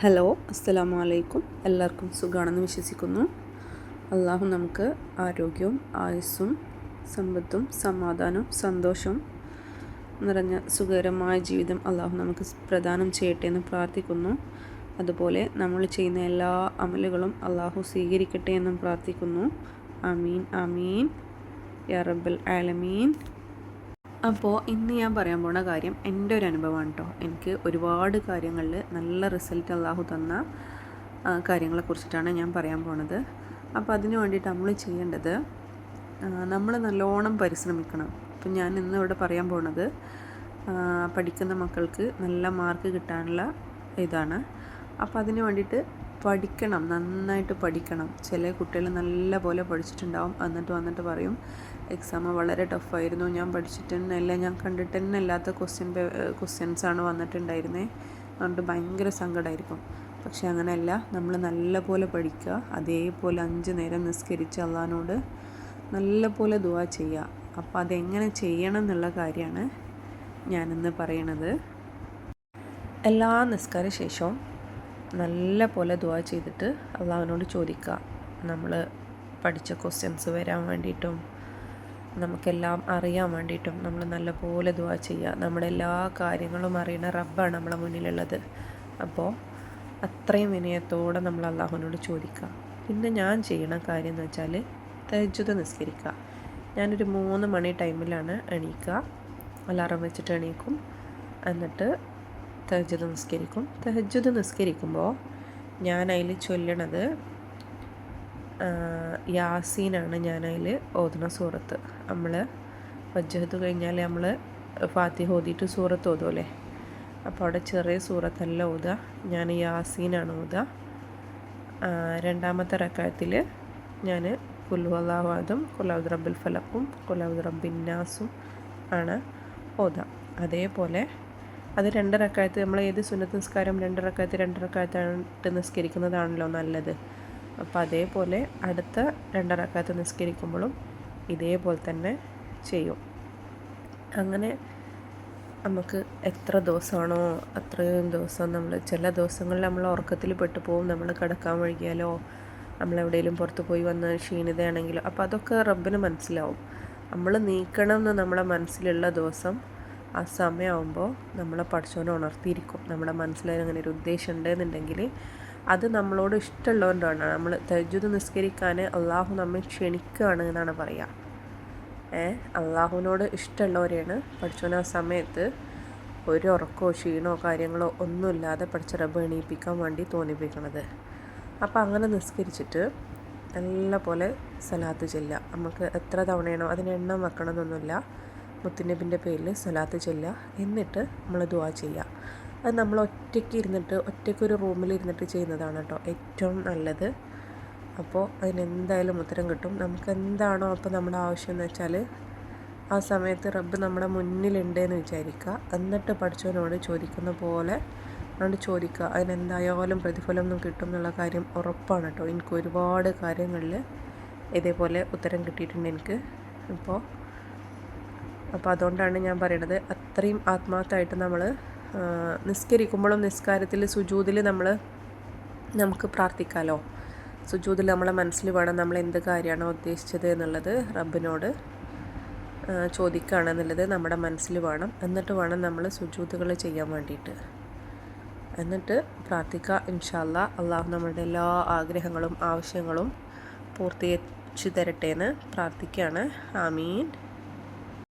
Hello, അസ്സലാമു അലൈക്കും. എല്ലാവർക്കും സുഖമാണെന്ന് വിശ്വസിക്കുന്നു. അള്ളാഹു നമുക്ക് ആരോഗ്യവും ആയുസ്സും സമ്പത്തും സമാധാനവും സന്തോഷവും നിറഞ്ഞ സുഖകരമായ ജീവിതം അള്ളാഹു നമുക്ക് പ്രദാനം ചെയ്യട്ടെ എന്ന് പ്രാർത്ഥിക്കുന്നു. അതുപോലെ നമ്മൾ ചെയ്യുന്ന എല്ലാ അമലുകളും അള്ളാഹു സ്വീകരിക്കട്ടെ എന്നും പ്രാർത്ഥിക്കുന്നു. ആമീൻ ആമീൻ യാ റബ്ബൽ ആലമീൻ. അപ്പോൾ ഇന്ന് ഞാൻ പറയാൻ പോണ കാര്യം എൻ്റെ ഒരു അനുഭവമാണ് കേട്ടോ. എനിക്ക് ഒരുപാട് കാര്യങ്ങളിൽ നല്ല റിസൾട്ട് അള്ളാഹു തന്ന കാര്യങ്ങളെക്കുറിച്ചിട്ടാണ് ഞാൻ പറയാൻ പോണത്. അപ്പോൾ അതിന് വേണ്ടിയിട്ട് നമ്മൾ ചെയ്യേണ്ടത്, നമ്മൾ നല്ലോണം പരിശ്രമിക്കണം. അപ്പം ഞാൻ ഇന്ന് ഇവിടെ പറയാൻ പോണത് പഠിക്കുന്ന മക്കൾക്ക് നല്ല മാർക്ക് കിട്ടാനുള്ള ഇതാണ്. അപ്പോൾ അതിന് വേണ്ടിയിട്ട് പഠിക്കണം, നന്നായിട്ട് പഠിക്കണം. ചില കുട്ടികൾ നല്ല പോലെ പഠിച്ചിട്ടുണ്ടാവും, വന്നിട്ട് പറയും എക്സാം വളരെ ടഫായിരുന്നു, ഞാൻ പഠിച്ചിട്ട് തന്നെയല്ല, ഞാൻ കണ്ടിട്ട് തന്നെ അല്ലാത്ത ക്വസ്റ്റ്യൻസാണ് വന്നിട്ടുണ്ടായിരുന്നത്, അതുകൊണ്ട് ഭയങ്കര സങ്കടമായിരിക്കും. പക്ഷേ അങ്ങനെയല്ല, നമ്മൾ നല്ല പോലെ പഠിക്കുക, അതേപോലെ 5 നേരം നിസ്കരിച്ച് അള്ളാഹിനോട് നല്ല പോലെ ദുആ ചെയ്യുക. അപ്പോൾ അതെങ്ങനെ ചെയ്യണം എന്നുള്ള കാര്യമാണ് ഞാനിന്ന് പറയണത്. എല്ലാ നിസ്കാര ശേഷവും നല്ല പോലെ ദുആ ചെയ്തിട്ട് അള്ളാഹുവിനോട് ചോദിക്കുക. നമ്മൾ പഠിച്ച ക്വസ്റ്റ്യൻസ് വരാൻ വേണ്ടിയിട്ടും നമുക്കെല്ലാം അറിയാൻ വേണ്ടിയിട്ടും നമ്മൾ നല്ല പോലെ ദുആ ചെയ്യുക. നമ്മുടെ എല്ലാ കാര്യങ്ങളും അറിയുന്ന റബ്ബാണ് നമ്മളെ മുന്നിലുള്ളത്. അപ്പോൾ അത്രയും വിനയത്തോടെ നമ്മൾ അള്ളാഹുവിനോട് ചോദിക്കുക. പിന്നെ ഞാൻ ചെയ്യണ കാര്യം എന്ന് വെച്ചാൽ തഹജ്ജുദ് നിസ്കരിക്കുക. ഞാനൊരു 3 മണി ടൈമിലാണ് എണീക്കുക. അലാറം വെച്ചിട്ട് എണീക്കും. എന്നിട്ട് തഹജ്ജുദ് നിസ്കരിക്കും. തഹജ്ജുദ് നിസ്കരിക്കുമ്പോൾ ഞാൻ അതിൽ ചൊല്ലണത് യാസീനാണ്. ഞാൻ അതിൽ ഓതുന്ന സൂറത്ത്. നമ്മൾ വജ്ജഹത്ത് കഴിഞ്ഞാൽ നമ്മൾ ഫാത്തിഹ ഓതിയിട്ട് സൂറത്ത് ഓതുമല്ലേ, അപ്പോൾ അവിടെ ചെറിയ സൂറത്തല്ല ഓതുക, ഞാൻ യാസീനാണ് ഓതുക. രണ്ടാമത്തെ റക്അത്തിൽ ഞാൻ ഖുൽ ഹുവല്ലാഹു അഹദും ഖുൽ അഊദു ബിറബ്ബിൽ ഫലഖും ഖുൽ അഊദു ബിറബ്ബിൻ നാസും ആണ് ഓതുക. അതേപോലെ അത് 2 റക്അത്ത്, നമ്മൾ ഏത് സുന്നത്ത് നിസ്കാരം 2 റക്അത്തായിട്ട് നിസ്കരിക്കുന്നതാണല്ലോ നല്ലത്. അപ്പോൾ അതേപോലെ അടുത്ത 2 റക്അത്ത് നിസ്കരിക്കുമ്പോഴും ഇതേപോലെ തന്നെ ചെയ്യും. അങ്ങനെ നമുക്ക് എത്ര ദിവസമാണോ അത്രയും ദിവസം നമ്മൾ, ചില ദിവസങ്ങളിൽ നമ്മൾ ഉറക്കത്തിൽ പെട്ടു പോകും, നമ്മൾ കിടക്കാൻ വൈകിയാലോ, നമ്മളെവിടെയെങ്കിലും പുറത്ത് പോയി വന്ന് ക്ഷീണിതയാണെങ്കിലോ, അപ്പോൾ അതൊക്കെ റബ്ബിന് മനസ്സിലാവും. നമ്മൾ നീക്കണം എന്ന് നമ്മളെ മനസ്സിലുള്ള ദിവസം ആ സമയമാകുമ്പോൾ നമ്മളെ പഠിച്ചവനെ ഉണർത്തിയിരിക്കും. നമ്മുടെ മനസ്സിൽ അങ്ങനെ ഒരു ഉദ്ദേശം ഉണ്ടെന്നുണ്ടെങ്കിൽ അത് നമ്മളോട് ഇഷ്ടമുള്ളതുകൊണ്ടാണ്. നമ്മൾ തഹജ്ജുദ് നിസ്കരിക്കാൻ അള്ളാഹു നമ്മെ ക്ഷണിക്കുകയാണ് എന്നാണ് പറയുക. അള്ളാഹുവിനോട് ഇഷ്ടമുള്ളവരെയാണ് പഠിച്ചവൻ ആ സമയത്ത് ഒരു ഉറക്കമോ ക്ഷീണമോ കാര്യങ്ങളോ ഒന്നുമില്ലാതെ പഠിച്ച റബ്ബ് എണീപ്പിക്കാൻ വേണ്ടി തോന്നിപ്പിക്കണത്. അപ്പോൾ അങ്ങനെ നിസ്കരിച്ചിട്ട് നല്ല പോലെ സലാത്ത് ചെല്ലുക. നമുക്ക് എത്ര തവണയാണോ, അതിന് എണ്ണം വെക്കണമെന്നൊന്നുമില്ല. മുത്തുനബിൻ്റെ പേരിൽ സലാത്ത് ചെല്ലുക. എന്നിട്ട് നമ്മൾ ദുആ ചെയ്യുക. അത് നമ്മൾ ഒറ്റയ്ക്കൊരു റൂമിൽ ഇരുന്നിട്ട് ചെയ്യുന്നതാണ് കേട്ടോ ഏറ്റവും നല്ലത്. അപ്പോൾ അതിനെന്തായാലും ഉത്തരം കിട്ടും. നമുക്ക് എന്താണോ അപ്പോൾ നമ്മുടെ ആവശ്യം എന്ന് വെച്ചാൽ ആ സമയത്ത് റബ്ബ് നമ്മുടെ മുന്നിലുണ്ട് എന്ന് വിചാരിക്കുക. എന്നിട്ട് പഠിച്ചവനോട് ചോദിക്കുന്ന പോലെ അതുകൊണ്ട് ചോദിക്കുക. അതിനെന്തായാലും പ്രതിഫലമൊന്നും കിട്ടും എന്നുള്ള കാര്യം ഉറപ്പാണ് കേട്ടോ. എനിക്ക് ഒരുപാട് കാര്യങ്ങളിൽ ഇതേപോലെ ഉത്തരം കിട്ടിയിട്ടുണ്ട് എനിക്ക്. അപ്പോൾ അതുകൊണ്ടാണ് ഞാൻ പറയണത്, അത്രയും ആത്മാർത്ഥമായിട്ട് നമ്മൾ നിസ്കരിക്കുമ്പോഴും നിസ്കാരത്തിൽ സുജൂദിൽ നമുക്ക് പ്രാർത്ഥിക്കാമല്ലോ. സുജൂദിൽ നമ്മളെ മനസ്സിൽ വേണം നമ്മൾ എന്ത് കാര്യമാണോ ഉദ്ദേശിച്ചത് എന്നുള്ളത് റബ്ബിനോട് ചോദിക്കുകയാണെന്നുള്ളത് നമ്മുടെ മനസ്സിൽ വേണം. എന്നിട്ട് വേണം നമ്മൾ സുജൂദുകൾ ചെയ്യാൻ വേണ്ടിയിട്ട്. എന്നിട്ട് പ്രാർത്ഥിക്കുക. ഇൻഷാ അല്ലാഹ് അള്ളാഹു നമ്മളുടെ എല്ലാ ആഗ്രഹങ്ങളും ആവശ്യങ്ങളും പൂർത്തീകരിച്ച് തരട്ടെ എന്ന് പ്രാർത്ഥിക്കുകയാണ്. ആമീൻ.